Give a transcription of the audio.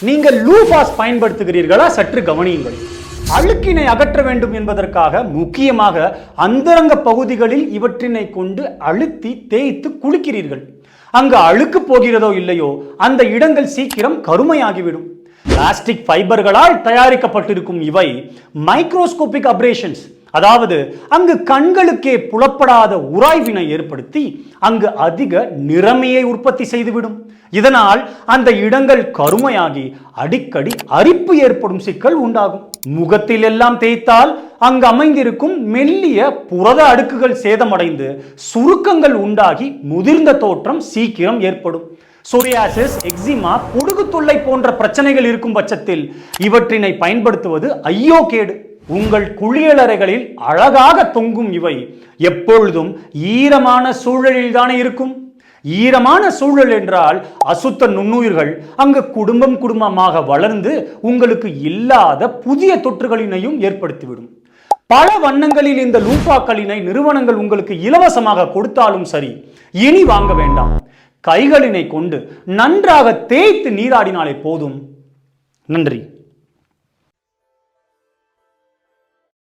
நீங்கள் லூஃபாஸ் பயன்படுத்துகிறீர்களா? சற்று கவனியுங்கள். அழுக்கினை அகற்ற வேண்டும் என்பதற்காக முக்கியமாக அந்தரங்க பகுதிகளில் இவற்றினை கொண்டு அழுத்தி தேய்த்து குளிக்கிறீர்கள். அங்கு அழுக்கு போகிறதோ இல்லையோ அந்த இடங்கள் சீக்கிரம் கருமையாகிவிடும். பிளாஸ்டிக் ஃபைபர்களால் தயாரிக்கப்பட்டிருக்கும் இவை மைக்ரோஸ்கோபிக் அப்ரேஷன்ஸ், அதாவது அங்கு கண்களுக்கே புலப்படாத உராய்வினை ஏற்படுத்தி அங்கு அதிக நிறமையை உற்பத்தி செய்துவிடும். இதனால் அந்த இடங்கள் கருமையாகி அடிக்கடி அரிப்பு ஏற்படும் சிக்கல் உண்டாகும். முகத்தில் எல்லாம் தேய்த்தால் அங்கு அமைந்திருக்கும் மெல்லிய புரத அடுக்குகள் சேதமடைந்து சுருக்கங்கள் உண்டாகி முதிர்ந்த தோற்றம் சீக்கிரம் ஏற்படும். சொரியாசிஸ், எக்ஸிமா, பொடுகு தொல்லை போன்ற பிரச்சனைகள் இருக்கும் பட்சத்தில் இவற்றினை பயன்படுத்துவது ஐயோ கேடு. உங்கள் குளியலறைகளில் அழகாக தொங்கும் இவை எப்பொழுதும் ஈரமான சூழலில் தானே இருக்கும். ஈரமான சூழல் என்றால் அசுத்த நுண்ணுயிர்கள் அங்கு குடும்பமாக வளர்ந்து உங்களுக்கு இல்லாத புதிய தொற்றுகளினையும் ஏற்படுத்திவிடும். பல வண்ணங்களில் இந்த லூஃபாக்களினை நிறுவனங்கள் உங்களுக்கு இலவசமாக கொடுத்தாலும் சரி, இனி வாங்க வேண்டாம். கைகளினை கொண்டு நன்றாக தேய்த்து நீராடினாலே போதும். நன்றி.